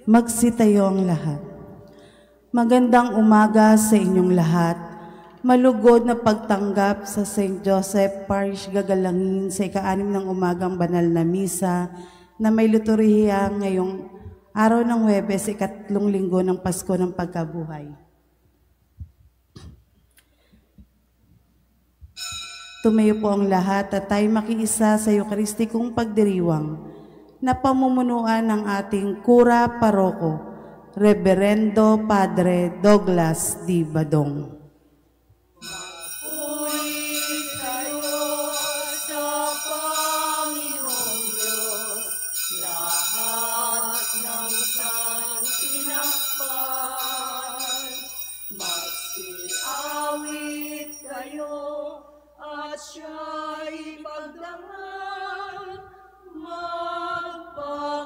Magsitayo ang lahat. Magandang umaga sa inyong lahat. Malugod na pagtanggap sa St. Joseph Parish Gagalangin sa ika-6 ng umagang banal na misa na may liturhiya ngayong araw ng Huwebes, ikatlong linggo ng Pasko ng Pagkabuhay. Tumayo po ang lahat at tayo makiisa sa Eucharistikong pagdiriwang na pamumunuan ng ating Kura Paroko, Reverendo Padre Douglas D. Badong. Siya'y pagdangal magpakailanman.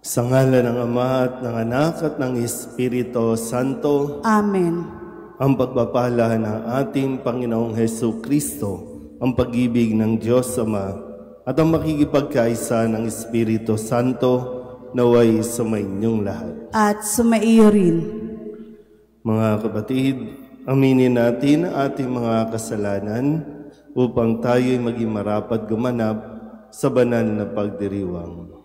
Sa ngalan ng Ama at ng Anak at ng Espiritu Santo. Amen. Ang pagpapala ng ating Panginoong Hesus Kristo, ang pag-ibig ng Diyos Ama, at ang makikipagkaisa ng Espiritu Santo naway sumainyong lahat. At sumaiyo rin. Mga kapatid, aminin natin ang ating mga kasalanan upang tayo'y maging marapat gumanap sa banal na pagdiriwang.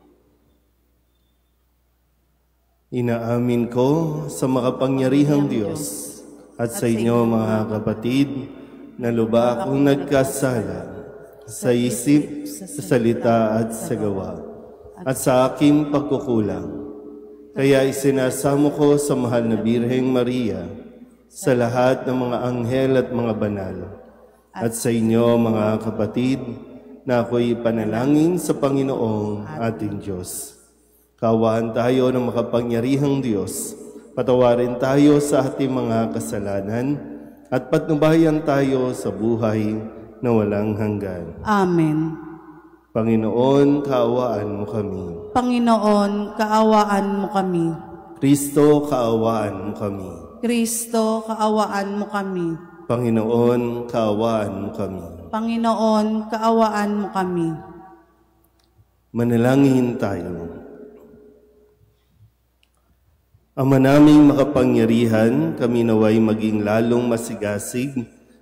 Inaamin ko sa makapangyarihang Diyos at sa inyo mga kapatid na lubha akong nagkasala sa isip, sa salita at sa gawa at sa aking pagkukulang. Kaya isinasamo ko sa mahal na Birheng Maria, sa lahat ng mga anghel at mga banal, at sa inyo mga kapatid na ako'y panalangin sa Panginoong ating Diyos. Kaawaan tayo ng makapangyarihang Diyos, patawarin tayo sa ating mga kasalanan, at patnubayan tayo sa buhay na walang hanggan. Amen. Panginoon, kaawaan mo kami. Panginoon, kaawaan mo kami. Kristo, kaawaan mo kami. Kristo, kaawaan mo kami. Panginoon, kaawaan mo kami. Panginoon, kaawaan mo kami. Manalangin tayo. Ama naming makapangyarihan, kami naway maging lalong masigasig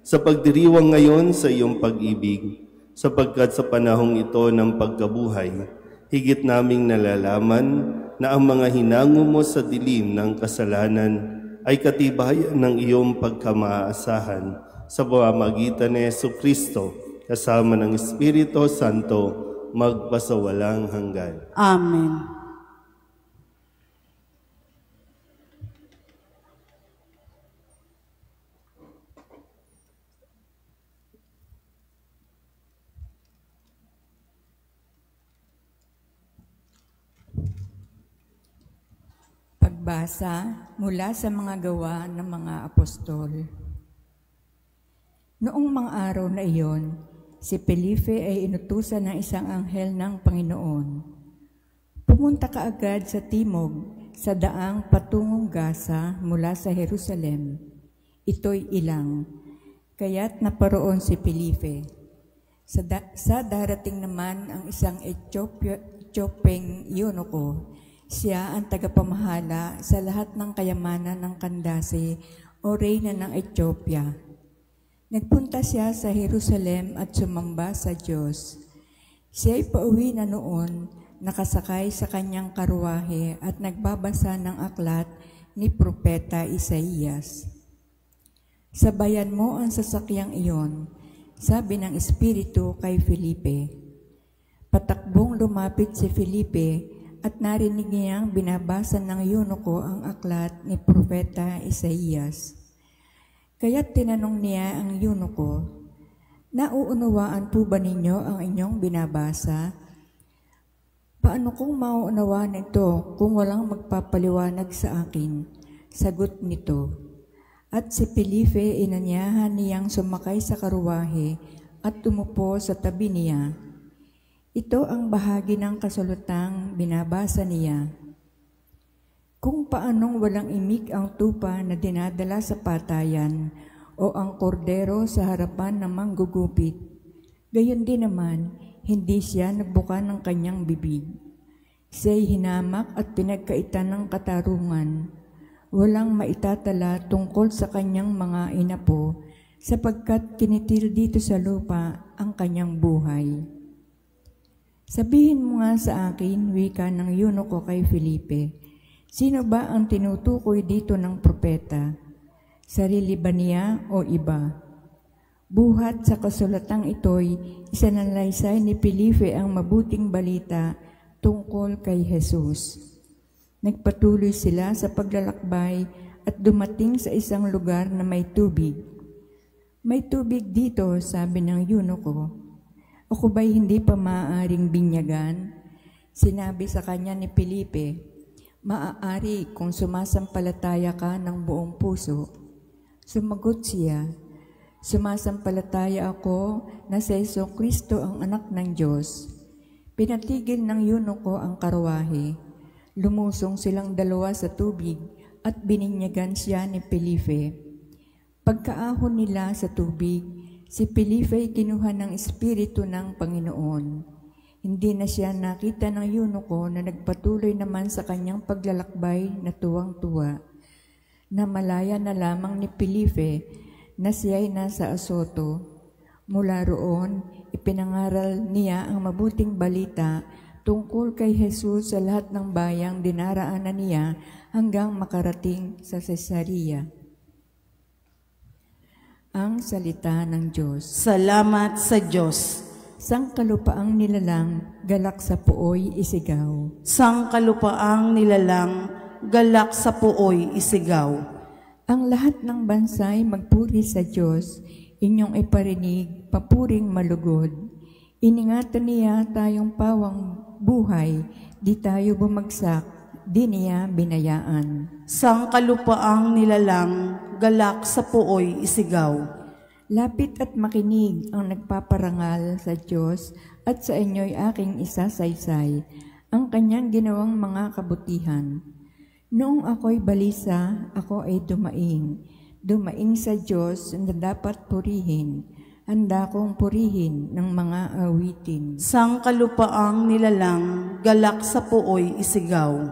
sa pagdiriwang ngayon sa iyong pag-ibig, sapagkat sa panahong ito ng pagkabuhay, higit naming nalalaman na ang mga hinango mo sa dilim ng kasalanan ay katibayan ng iyong pagkamaasahan sa pamamagitan ni Jesucristo kasama ng Espiritu Santo magpasawalang hanggan. Amen. Pagbasa mula sa mga gawa ng mga apostol. Noong mga araw na iyon, si Felipe ay inutusan ng isang anghel ng Panginoon. Pumunta ka agad sa timog, sa daang patungong Gaza mula sa Jerusalem. Ito'y ilang, kaya't naparoon si Felipe. Sa darating naman ang isang Etiopeng eunuko. Siya ang tagapamahala sa lahat ng kayamanan ng Kandase o reyna ng Ethiopia. Nagpunta siya sa Jerusalem at sumamba sa Diyos. Siya ay pauwi na noon, nakasakay sa kanyang karwahe at nagbabasa ng aklat ni Propeta Isaías. Sabayan mo ang sasakyang iyon, sabi ng Espiritu kay Felipe. Patakbong lumapit si Felipe at narinig niyang binabasa ng eunuko ang aklat ni Propeta Isaías. Kaya't tinanong niya ang eunuko, nauunawaan po ba ninyo ang inyong binabasa? Paano kong mauunawaan ito kung walang magpapaliwanag sa akin? Sagot nito. At si Felipe inanyahan niyang sumakay sa karuwahe at umupo sa tabi niya. Ito ang bahagi ng kasulutang binabasa niya. Kung paanong walang imik ang tupa na dinadala sa patayan o ang kordero sa harapan ng manggugupit, gayon din naman, hindi siya nabuka ng kanyang bibig. Siya'y hinamak at pinagkaitan ng katarungan. Walang maitatala tungkol sa kanyang mga inapo, sapagkat kinitil dito sa lupa ang kanyang buhay. Sabihin mo nga sa akin, wika ng eunuko kay Felipe, sino ba ang tinutukoy dito ng propeta? Sarili ba niya o iba? Buhat sa kasulatang ito'y isanalaysay ni Felipe ang mabuting balita tungkol kay Jesus. Nagpatuloy sila sa paglalakbay at dumating sa isang lugar na may tubig. May tubig dito, sabi ng eunuko. Ako ba'y hindi pa maaaring binyagan? Sinabi sa kanya ni Felipe, maaari kung sumasampalataya ka ng buong puso. Sumagot siya, sumasampalataya ako na si Jesucristo ang anak ng Diyos. Pinatigil ng eunuko ang karwahe. Lumusong silang dalawa sa tubig at bininyagan siya ni Felipe. Pagkaahon nila sa tubig, si Felipe kinuha ng Espiritu ng Panginoon. Hindi na siya nakita ng eunuko na nagpatuloy naman sa kanyang paglalakbay na tuwang-tuwa. Namalaya na lamang ni Felipe na siya'y nasa Azoto. Mula roon, ipinangaral niya ang mabuting balita tungkol kay Jesus sa lahat ng bayang dinaraanan niya hanggang makarating sa Cesarea. Ang salita ng Diyos. Salamat sa Diyos. Sangkalupaang nilalang, galak sa puoy isigaw. Sangkalupaang nilalang, galak sa puoy isigaw. Ang lahat ng bansa'y magpuri sa Diyos, inyong iparinig, papuring malugod. Iningatan niya tayong pawang buhay, di tayo bumagsak, di niya binayaan. Sangkalupaang nilalang, galak sa puoy isigaw. Lapit at makinig ang nagpaparangal sa Diyos at sa inyo'y aking isasaysay, ang kanyang ginawang mga kabutihan. Noong ako'y balisa, ako ay dumaing sa Diyos na dapat purihin, handa kong purihin ng mga awitin. Sangkalupaang nilalang, galak sa puoy isigaw.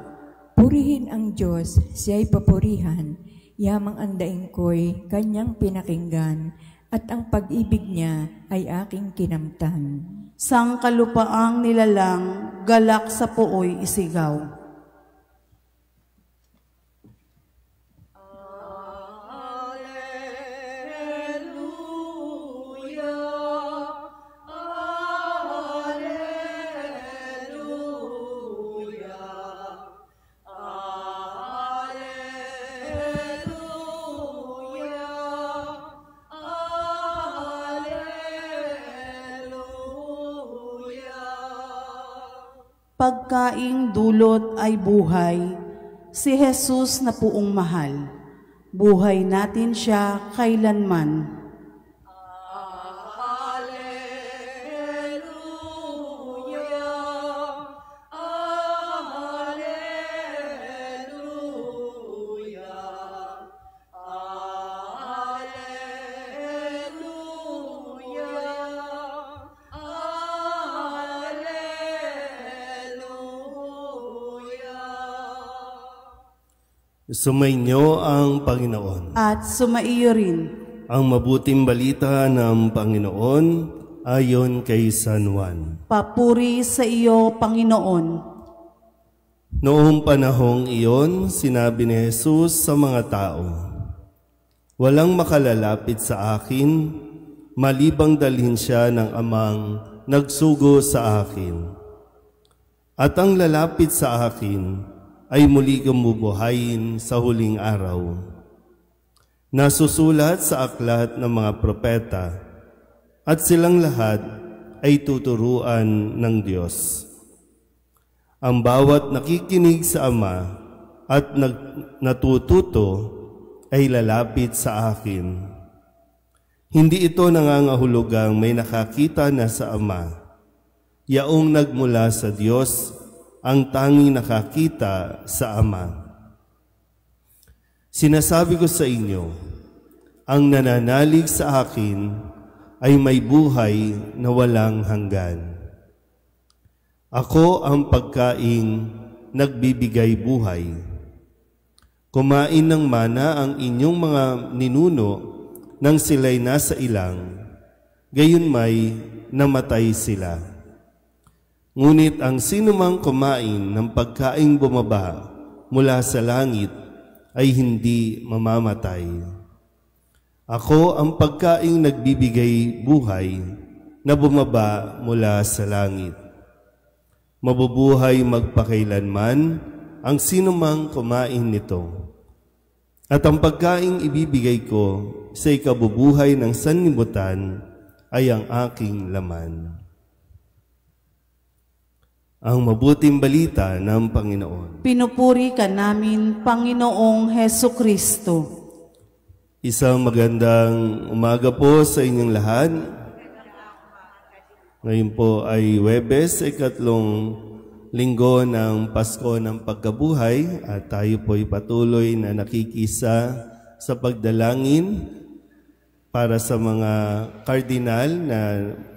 Purihin ang Diyos, siya'y papurihan, yamang ang daing ko'y kanyang pinakinggan, at ang pag-ibig niya ay aking kinamtan. Sangkalupaang nilalang, galak sa puoy isigaw. Pagkaing dulot ay buhay, si Jesus na puong mahal. Buhay natin siya kailanman. Sumainyo ang Panginoon. At sumaiyo rin. Ang mabuting balita ng Panginoon ayon kay San Juan. Papuri sa iyo, Panginoon. Noong panahong iyon, sinabi ni Jesus sa mga tao, walang makalalapit sa akin, malibang dalhin siya ng amang nagsugo sa akin. At ang lalapit sa akin ay muli kumubuhayin sa huling araw. Nasusulat sa aklat ng mga propeta, at silang lahat ay tuturuan ng Diyos. Ang bawat nakikinig sa Ama at natututo ay lalapit sa akin. Hindi ito nangangahulugang may nakakita na sa Ama. Yaong nagmula sa Diyos ang tanging nakakita sa Ama. Sinasabi ko sa inyo, ang nananalig sa akin ay may buhay na walang hanggan. Ako ang pagkaing nagbibigay buhay. Kumain ng mana ang inyong mga ninuno nang sila'y nasa ilang, gayon may namatay sila. Ngunit ang sinumang kumain ng pagkaing bumaba mula sa langit ay hindi mamamatay. Ako ang pagkaing nagbibigay buhay na bumaba mula sa langit. Mabubuhay magpakailanman ang sinumang kumain nito. At ang pagkaing ibibigay ko sa ikabubuhay ng sanlibutan ay ang aking laman. Ang mabuting balita ng Panginoon. Pinupuri ka namin, Panginoong Heso Kristo. Isang magandang umaga po sa inyong lahat. Ngayon po ay Huwebes, ikatlong linggo ng Pasko ng Pagkabuhay at tayo po'y patuloy na nakikisa sa pagdalangin para sa mga kardinal na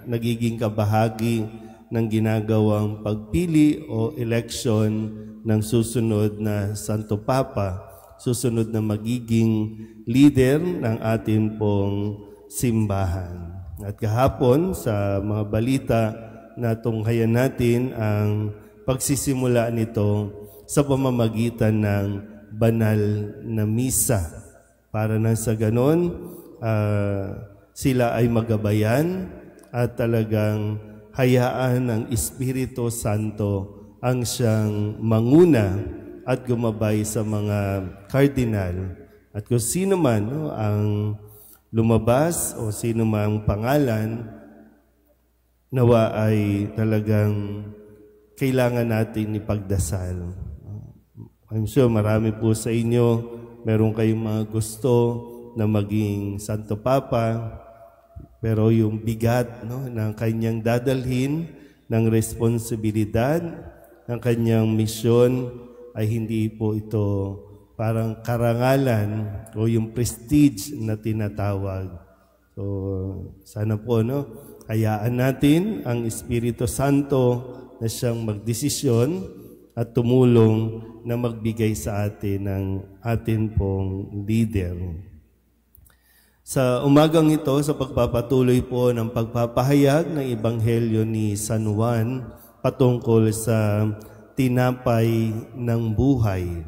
nagiging kabahagi ng ginagawang pagpili o eleksyon ng susunod na Santo Papa, susunod na magiging leader ng ating pong simbahan. At kahapon sa mga balita na tunghayan natin ang pagsisimula nito sa pamamagitan ng banal na misa. Para nang sa ganon, sila ay magabayan at talagang hayaan ng Espiritu Santo ang siyang manguna at gumabay sa mga kardinal. At kung sino man ang lumabas o sino mang pangalan, nawa ay talagang kailangan natin ipagdasal. I'm sure marami po sa inyo, meron kayong mga gusto na maging Santo Papa, pero yung bigat ng kanyang dadalhin, ng responsibilidad, ng kanyang misyon, ay hindi po ito parang karangalan o yung prestige na tinatawag. So, sana po, hayaan natin ang Espiritu Santo na siyang magdesisyon at tumulong na magbigay sa atin ng atin pong leader. Sa umagang ito, sa pagpapatuloy po ng pagpapahayag ng Ebanghelyo ni San Juan patungkol sa tinapay ng buhay.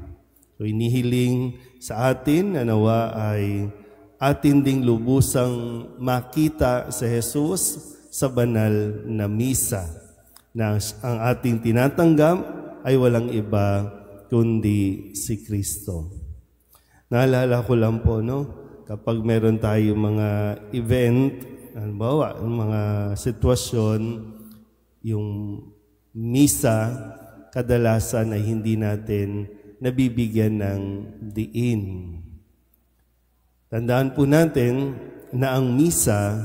So inihiling sa atin na nawa ay atin ding lubusang makita sa Jesus sa banal na misa, na ang ating tinatanggap ay walang iba kundi si Kristo. Naalala ko lang po, kapag meron tayo mga event, halimbawa, mga sitwasyon, yung misa, kadalasan ay hindi natin nabibigyan ng diin. Tandaan po natin na ang misa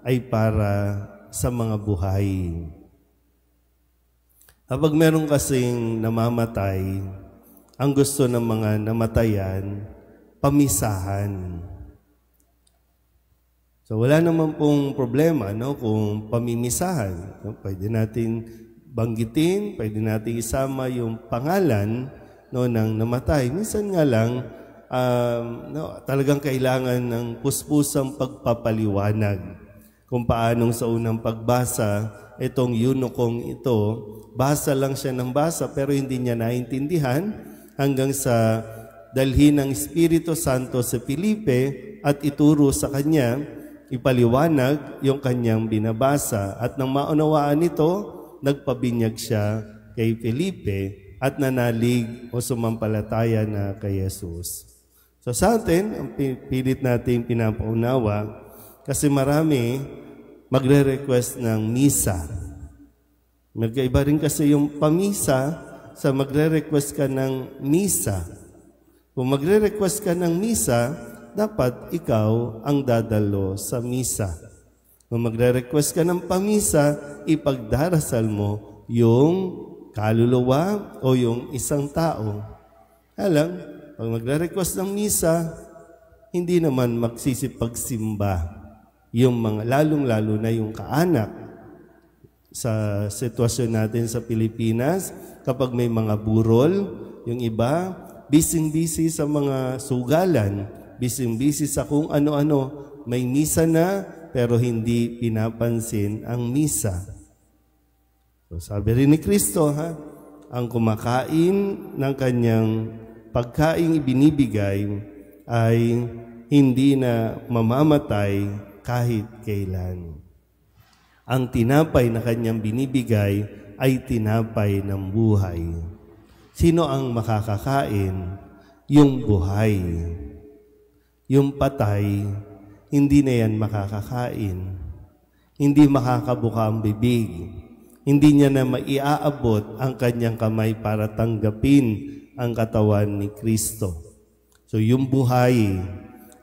ay para sa mga buhay. Kapag meron kasing namamatay, ang gusto ng mga namatayan, pamisahan. So wala naman pong problema kung pamimisahan. Pwede natin banggitin, pwede natin isama yung pangalan ng namatay. Minsan nga lang, talagang kailangan ng puspusang pagpapaliwanag kung paanong sa unang pagbasa, itong yunokong ito, basa lang siya ng basa pero hindi niya naintindihan hanggang sa dalhin ng Espiritu Santo sa Felipe at ituro sa kanya, ipaliwanag yung kanyang binabasa. At nang maunawaan nito, nagpabinyag siya kay Felipe at nanalig o sumampalataya na kay Jesus. So sa atin, pilit natin pinapaunawa kasi marami magre-request ng misa. Magkaiba rin kasi yung pamisa sa magre-request ka ng misa. Kung magre-request ka ng misa, dapat ikaw ang dadalo sa misa. Kung magre-request ka ng pamisa, ipagdarasal mo yung kaluluwa o yung isang tao. Alam, pag magre-request ng misa, hindi naman magsisipagsimba yung mga lalong-lalo na yung kaanak. Sa sitwasyon natin sa Pilipinas, kapag may mga burol, yung iba, busy-busy sa mga sugalan, busy-busy sa kung ano-ano, may misa na, pero hindi pinapansin ang misa. So, sabi rin ni Kristo, ang kumakain ng kanyang pagkaing ibinibigay ay hindi na mamamatay kahit kailan. Ang tinapay na kanyang binibigay ay tinapay ng buhay. Sino ang makakakain? Yung buhay. Yung patay, hindi na yan makakakain. Hindi makakabuka ang bibig. Hindi niya na maiaabot ang kanyang kamay para tanggapin ang katawan ni Kristo. So yung buhay,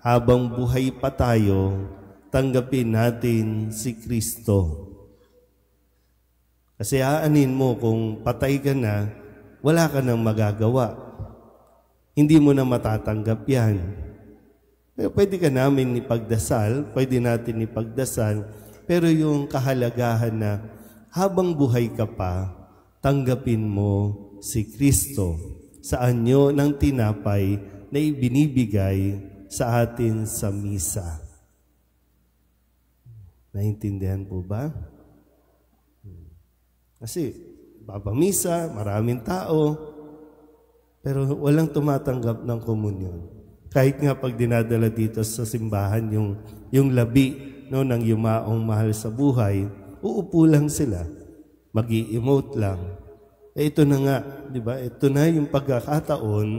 habang buhay pa tayo, tanggapin natin si Kristo. Kasi aanin mo kung patay ka na, wala ka nang magagawa. Hindi mo na matatanggap yan. Pwede ka namin ipagdasal, pwede natin ipagdasal, pero yung kahalagahan na habang buhay ka pa, tanggapin mo si Kristo sa anyo ng tinapay na ibinibigay sa atin sa misa. Naintindihan po ba? Kasi babamisa, maraming tao, pero walang tumatanggap ng komunyon. Kahit nga pag dinadala dito sa simbahan yung labi ng yumaong mahal sa buhay, uupo lang sila, mag-i-emote lang. Ito na nga, di ba? Ito na yung pagkakataon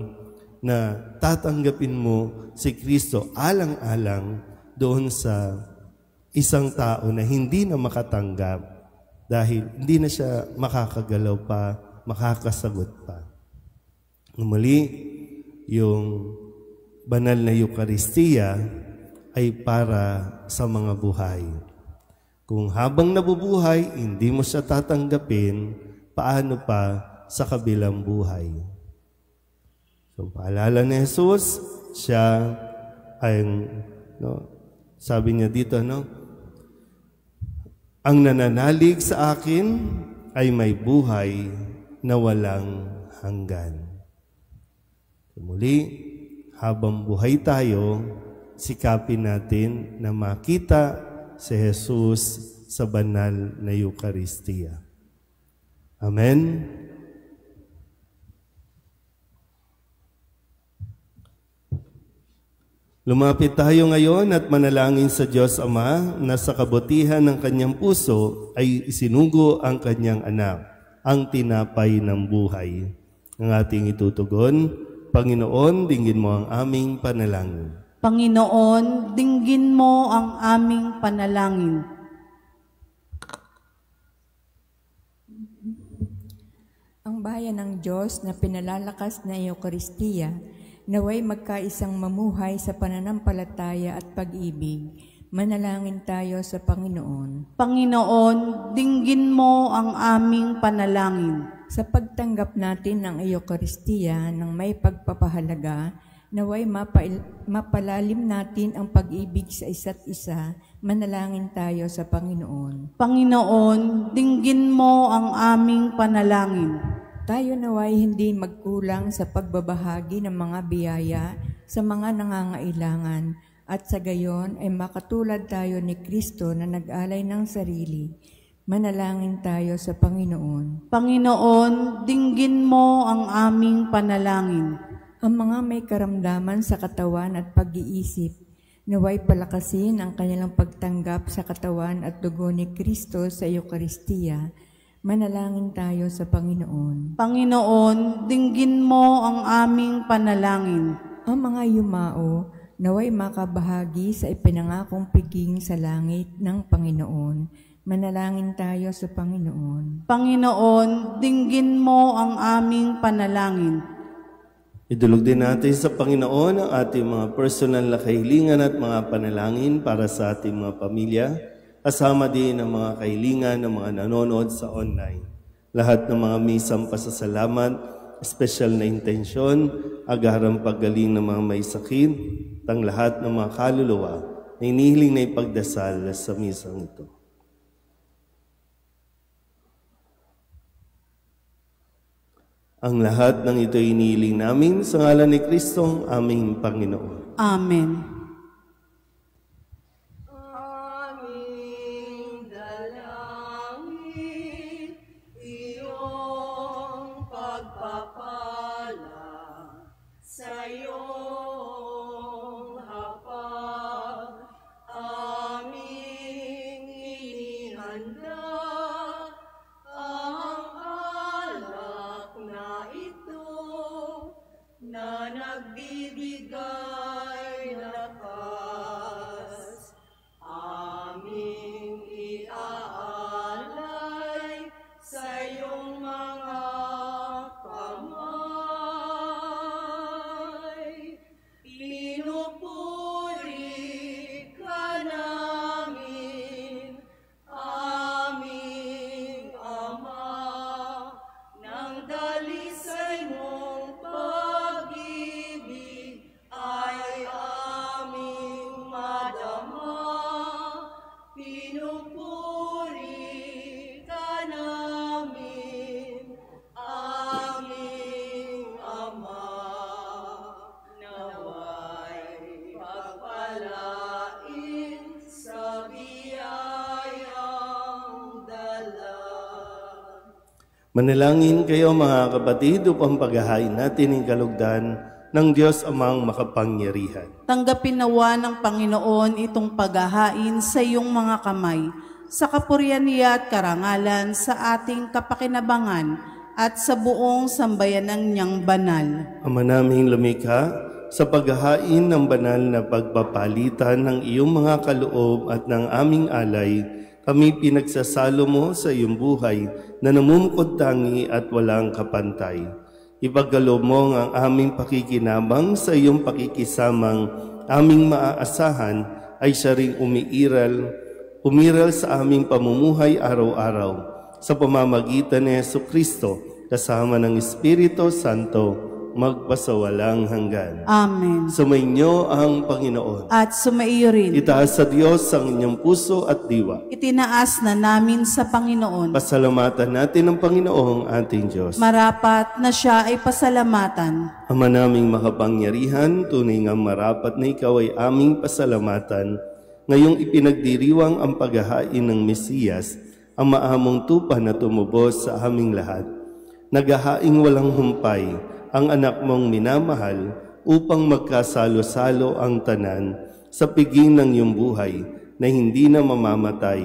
na tatanggapin mo si Kristo alang-alang doon sa isang tao na hindi na makatanggap dahil hindi na siya makakagalaw pa, makakasagot pa. Muli, yung banal na Eucharistia ay para sa mga buhay. Kung habang nabubuhay, hindi mo siya tatanggapin, paano pa sa kabilang buhay? So, paalala ni Jesus, siya ay, sabi niya dito, ang nananalig sa akin ay may buhay na walang hanggan. So, muli, habang buhay tayo, sikapin natin na makita si Jesus sa banal na Eucharistia. Amen? Lumapit tayo ngayon at manalangin sa Diyos Ama na sa kabutihan ng kanyang puso ay isinugo ang kanyang anak, ang tinapay ng buhay. Ang ating itutugon, Panginoon, dinggin mo ang aming panalangin. Panginoon, dinggin mo ang aming panalangin. Ang bayan ng Diyos na pinalalakas na Eucharistia, naway magkaisang mamuhay sa pananampalataya at pag-ibig. Manalangin tayo sa Panginoon. Panginoon, dinggin mo ang aming panalangin. Sa pagtanggap natin ng Eucharistia ng may pagpapahalaga, naway mapalalim natin ang pag-ibig sa isa't isa, manalangin tayo sa Panginoon. Panginoon, dinggin mo ang aming panalangin. Tayo naway hindi magkulang sa pagbabahagi ng mga biyaya sa mga nangangailangan at sa gayon ay makatulad tayo ni Kristo na nag-alay ng sarili. Manalangin tayo sa Panginoon. Panginoon, dinggin mo ang aming panalangin. Ang mga may karamdaman sa katawan at pag-iisip, naway palakasin ang kanilang pagtanggap sa katawan at dugo ni Kristo sa Eucharistia. Manalangin tayo sa Panginoon. Panginoon, dinggin mo ang aming panalangin. Ang mga yumao, naway makabahagi sa ipinangakong piging sa langit ng Panginoon. Manalangin tayo sa Panginoon. Panginoon, dinggin mo ang aming panalangin. Idulog din natin sa Panginoon ang ating mga personal na kahilingan at mga panalangin para sa ating mga pamilya, kasama din ang mga kahilingan ng mga nanonood sa online. Lahat ng mga misang pasasalamat, espesyal na intensyon, agarang paggaling ng mga may sakit, ang lahat ng mga kaluluwa na inihiling na ipagdasal sa misang ito. Ang lahat ng ito inihiling namin sa ngalan ni Kristong aming Panginoon. Amen. Aming dalangin, iyong pagpapala sa iyong hapag, aming inihanda. Na nagbibigay lakas, aming iaalay sa iyong mga kamay. Pinupuri ka namin, aming Ama, ng dalisay mong pag-ibig ay aming madama. Pinupuri ka namin, aming Ama, naway pagpalain sa biyayang dala. Manalangin kayo mga kapatid upang paghahain natin ang kalugdan ng Diyos Amang makapangyarihan. Tanggapin nawa ng Panginoon itong paghahain sa iyong mga kamay, sa kapurihan niya at karangalan sa ating kapakinabangan at sa buong sambayanang niyang banal. Ama naming lumikha, sa paghahain ng banal na pagpapalitan ng iyong mga kaloob at ng aming alay, kami pinagsasalo mo sa iyong buhay na namumukod tangi at walang kapantay. Ipagkaloob mo ang aming pakikinabang sa iyong pakikisamang aming maaasahan ay siya ring umiral sa aming pamumuhay araw-araw sa pamamagitan ni Jesucristo kasama ng Espiritu Santo magpasawalang hanggan. Amen. Sumainyo ang Panginoon. At sumaiyo rin. Itaas sa Diyos ang inyong puso at diwa. Itinaas na namin sa Panginoon. Pasalamatan natin ang Panginoong ating Diyos. Marapat na siya ay pasalamatan. Ama naming makapangyarihan, tunay nga marapat na ikaw ay aming pasalamatan. Ngayong ipinagdiriwang ang paghahain ng Mesiyas, ang maamong tupa na tumubos sa aming lahat. Naghahaing walang humpay, ang anak mong minamahal upang magkasalo-salo ang tanan sa piging ng iyong buhay na hindi na mamamatay,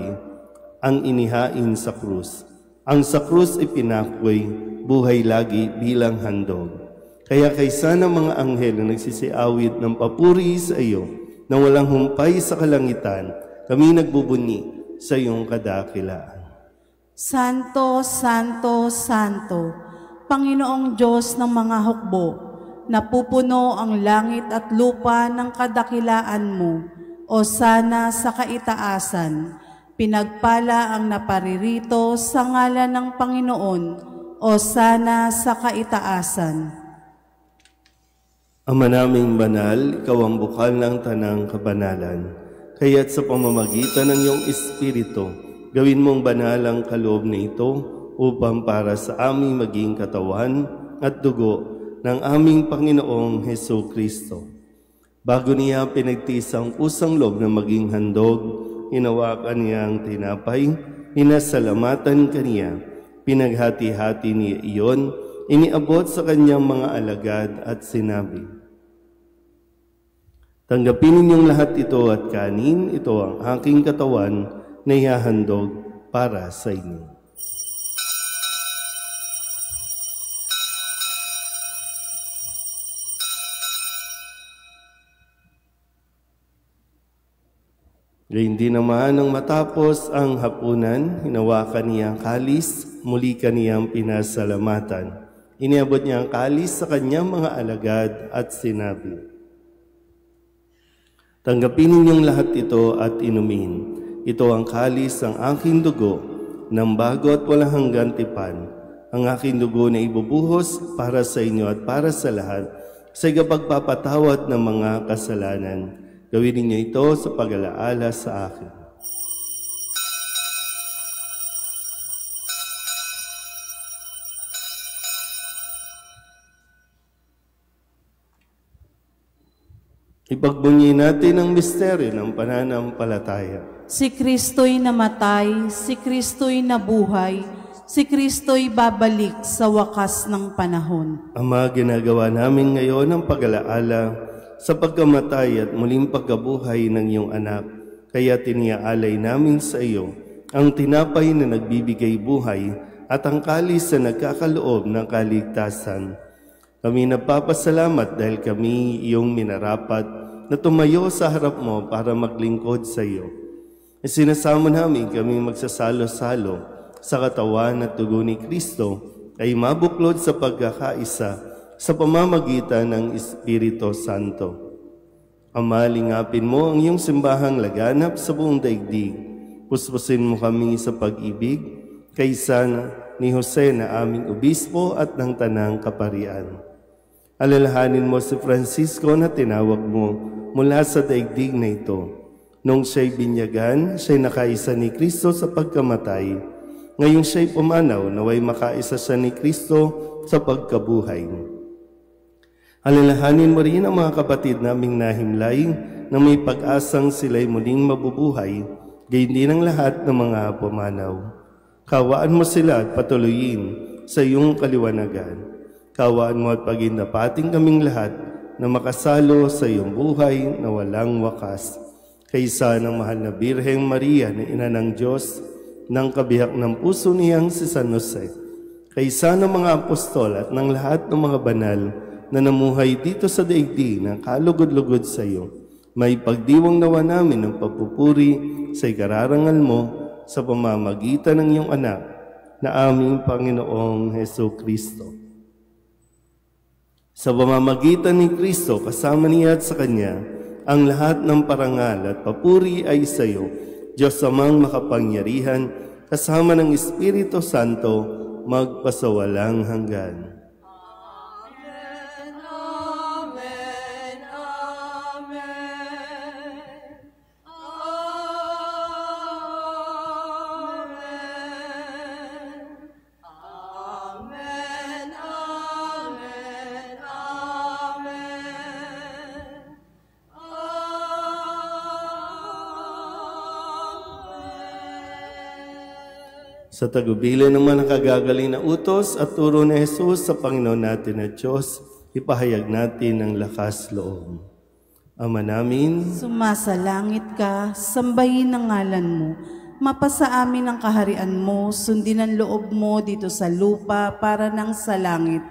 ang inihain sa krus. Ang sa krus ipinakoy, buhay lagi bilang handog. Kaya kaysa ng mga anghel na nagsisiawit ng papuri sa iyo, na walang humpay sa kalangitan, kami nagbubuni sa iyong kadakilaan. Santo, Santo, Santo, Panginoong Diyos ng mga hukbo, napupuno ang langit at lupa ng kadakilaan mo, o sana sa kaitaasan. Pinagpala ang naparirito sa ngalan ng Panginoon, o sana sa kaitaasan. Ama naming banal, ikaw ang bukal ng tanang kabanalan. Kaya't sa pamamagitan ng iyong Espiritu, gawin mong banal ang kaloob na ito, upang para sa aming maging katawan at dugo ng aming Panginoong Jesucristo. Bago niya pinagtiis ang kusang loob na maging handog, hinawakan niya ang tinapay, pinasalamatan kaniya, pinaghati-hati niya iyon, iniabot sa kanyang mga alagad at sinabi, "Tanggapin ninyong lahat ito at kanin, ito ang aking katawan na ihahandog para sa inyo." Gayun din naman nang matapos ang hapunan, hinawakan niya ang kalis, muli kaniyang pinasalamatan. Iniabot niya ang kalis sa kanyang mga alagad at sinabi, "Tanggapin ninyong lahat ito at inumin. Ito ang kalis ng aking dugo, ng bago at walang hanggang tipan. Ang aking dugo na ibubuhos para sa inyo at para sa lahat, sa ikapagpapatawad ng mga kasalanan. Gawin ninyo ito sa pag-alaala sa akin." Ipagbunyi natin ang misteryo ng pananampalataya. Si Kristo'y namatay, si Kristo'y nabuhay, si Kristo'y babalik sa wakas ng panahon. Ama, ginagawa namin ngayon ang pag-alaala sa pagkamatay at muling pagkabuhay ng iyong anak. Kaya tiniaalay namin sa iyo ang tinapay na nagbibigay buhay at ang kalis na nagkakaloob ng kaligtasan. Kami nagpapasalamat dahil kami iyong minarapat na tumayo sa harap mo para maglingkod sa iyo. Isinasamo namin kami magsasalo-salo sa katawan at dugo ni Kristo ay mabuklod sa pagkakaisa sa pamamagitan ng Espiritu Santo. Ama, lingapin mo ang iyong simbahang laganap sa buong daigdig. Puspusin mo kami sa pag-ibig kaysa ni Jose na aming obispo at ng tanang kaparian. Alalahanin mo si Francisco na tinawag mo mula sa daigdig na ito. Nung siya'y binyagan, siya'y nakaisa ni Kristo sa pagkamatay. Ngayong siya'y pumanaw, naway makaisa siya ni Kristo sa pagkabuhay. Alalahanin mo rin ang mga kapatid naming nahimlay na may pag-asang sila'y muling mabubuhay, gayon din ang lahat ng mga pumanaw. Kawaan mo sila at patuloyin sa iyong kaliwanagan. Kawaan mo at pagindapating kaming lahat na makasalo sa iyong buhay na walang wakas. Kaysa ng mahal na Birheng Maria na ina ng Diyos, ng kabiyak ng puso niyang si San Jose, kaysa ng mga apostol at ng lahat ng mga banal na namuhay dito sa daigdig ng kalugod-lugod sa iyo, may pagdiwang nawa namin ng pagpupuri sa ikararangal mo sa pamamagitan ng iyong anak na aming Panginoong Heso Kristo. Sa pamamagitan ni Kristo, kasama niya at sa Kanya, ang lahat ng parangal at papuri ay sa iyo, Diyos amang makapangyarihan, kasama ng Espiritu Santo, magpasawalang hanggan. Amen, amen, amen. Amen, amen, amen. Sa tagubilin ng mga nakagagaling na utos at turo ni Jesus sa Panginoon natin na Diyos, ipahayag natin ang lakas loob. Ama namin, Sumasalangit ka, sambahin ang ngalan mo. Mapasa amin ang kaharian mo, sundin ang loob mo dito sa lupa para nang sa langit.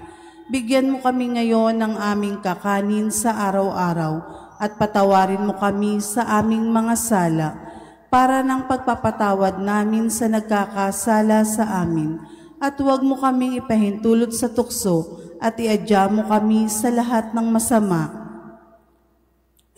Bigyan mo kami ngayon ng aming kakanin sa araw-araw at patawarin mo kami sa aming mga sala para ng pagpapatawad namin sa nagkakasala sa amin. At huwag mo kaming ipahintulot sa tukso at iadya mo kami sa lahat ng masama.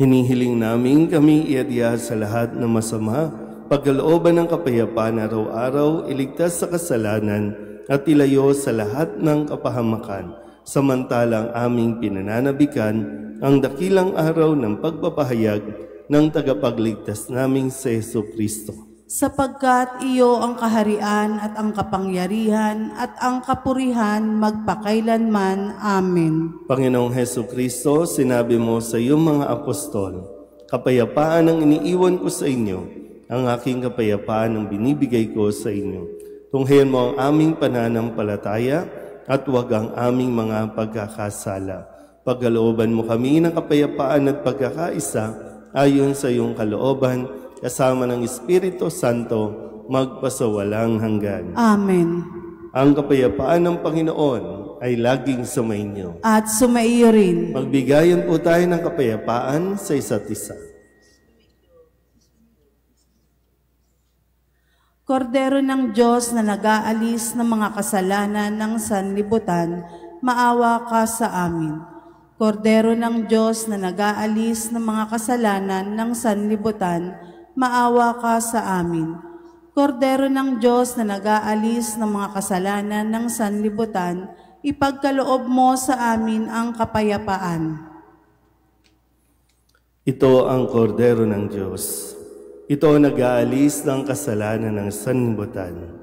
hinihiling namin kami iadya sa lahat ng masama, pagkalooban ng kapayapaan araw-araw, iligtas sa kasalanan at ilayo sa lahat ng kapahamakan, samantalang aming pinananabikan ang dakilang araw ng pagpapahayag ng tagapagligtas naming si Heso Kristo. Sapagkat iyo ang kaharian at ang kapangyarihan at ang kapurihan magpakailanman. Amen. Panginoong Heso Kristo, sinabi mo sa iyong mga apostol, kapayapaan ang iniiwan ko sa inyo, ang aking kapayapaan ang binibigay ko sa inyo. Tunghayan mo ang aming pananampalataya at huwag ang aming mga pagkakasala. Pagkalooban mo kami ng kapayapaan at pagkakaisa ayon sa iyong kalooban, kasama ng Espiritu Santo, magpasawalang hanggan. Amen. Ang kapayapaan ng Panginoon ay laging sumainyo. At sumaiyo rin. Magbigayan po tayo ng kapayapaan sa isa't isa. Kordero ng Diyos na nag-aalis ng mga kasalanan ng sanlibutan, maawa ka sa amin. Kordero ng Diyos na nag-aalis ng mga kasalanan ng sanlibutan, maawa ka sa amin. Kordero ng Diyos na nag-aalis ng mga kasalanan ng sanlibutan, ipagkaloob mo sa amin ang kapayapaan. Ito ang kordero ng Diyos. Ito ang nag-aalis ng kasalanan ng sanlibutan.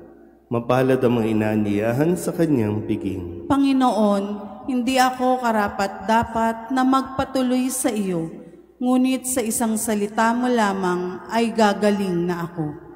Mapalad ang mga inaaniyahan sa kanyang piging. Panginoon, hindi ako karapat-dapat na magpatuloy sa iyo, ngunit sa isang salita mo lamang ay gagaling na ako.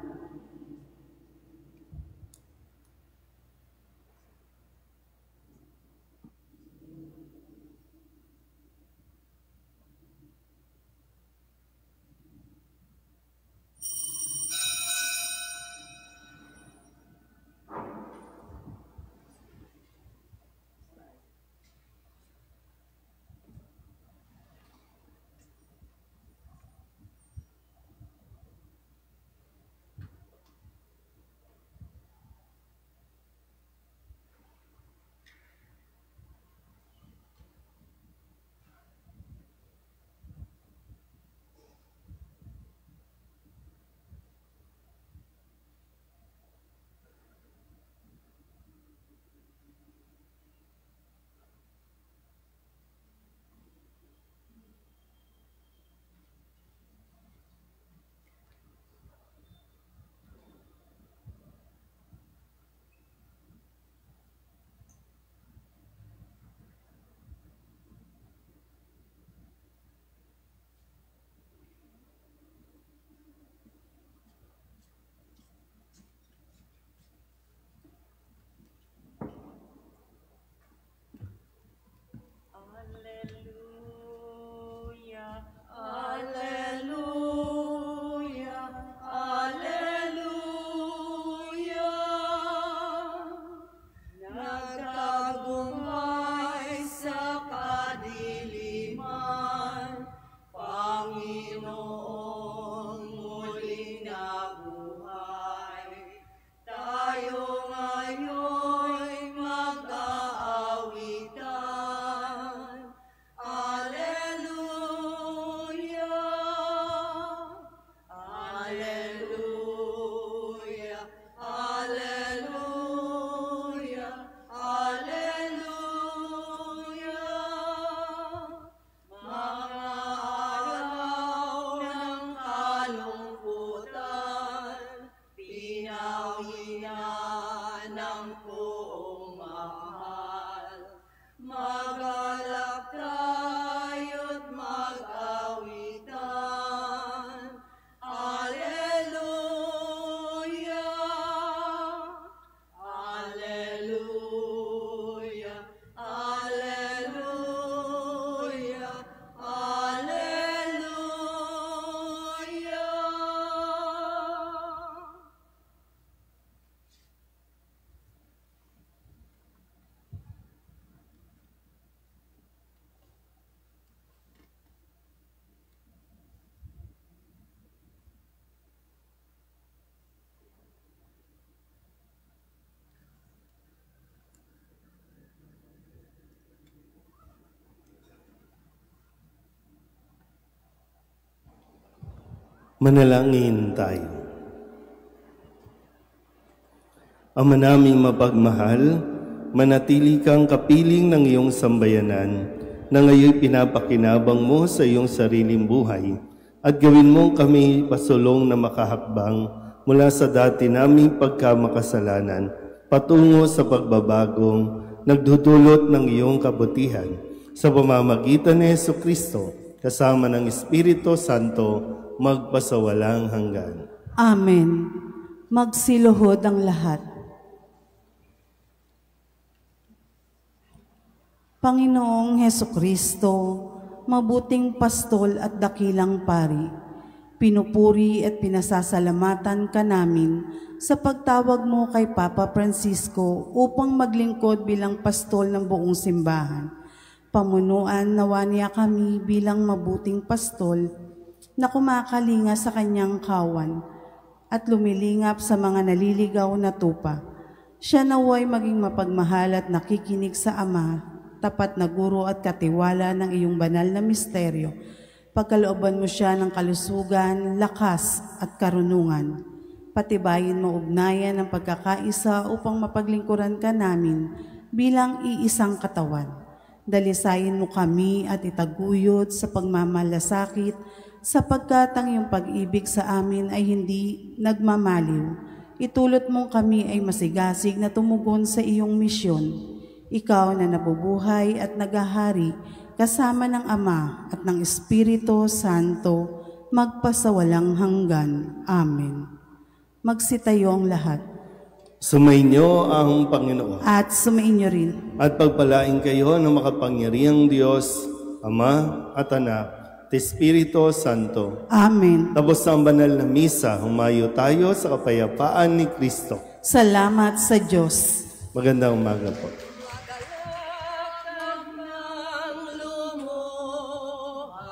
Manalangin tayo. Ama naming mapagmahal, manatili kang kapiling ng iyong sambayanan na ngayon pinapakinabang mo sa iyong sariling buhay at gawin mong kami pasulong na makahakbang mula sa dati naming pagkamakasalanan patungo sa pagbabagong nagdudulot ng iyong kabutihan sa pamamagitan ni Jesucristo kasama ng Espiritu Santo magpasawalang hanggan. Amen. Magsiluhod ang lahat. Panginoong Hesukristo, mabuting pastol at dakilang pari, pinupuri at pinasasalamatan ka namin sa pagtawag mo kay Papa Francisco upang maglingkod bilang pastol ng buong simbahan. Pamunuan nawa niya kami bilang mabuting pastol na kumakalinga sa kanyang kawan at lumilingap sa mga naliligaw na tupa. Siya naway maging mapagmahal at nakikinig sa Ama tapat na guro at katiwala ng iyong banal na misteryo. Pagkalooban mo siya ng kalusugan, lakas at karunungan. Patibayin mo ugnayan ng pagkakaisa upang mapaglingkuran ka namin bilang iisang katawan. Dalisayin mo kami at itaguyod sa pagmamalasakit sapagkat ang iyong pag-ibig sa amin ay hindi nagmamaliw. Itulot mong kami ay masigasig na tumugon sa iyong misyon. Ikaw na nabubuhay at naghahari kasama ng Ama at ng Espiritu Santo magpasawalang hanggan. Amen. Magsitayo ang lahat. Sumainyo ang Panginoon. At sumainyo rin. At pagpalain kayo ng makapangyarihang Diyos, Ama at Anak, at Espiritu Santo. Amen. Tapos ang banal na misa, humayo tayo sa kapayapaan ni Kristo. Salamat sa Diyos. Magandang umaga po. Magalak ng lumuha,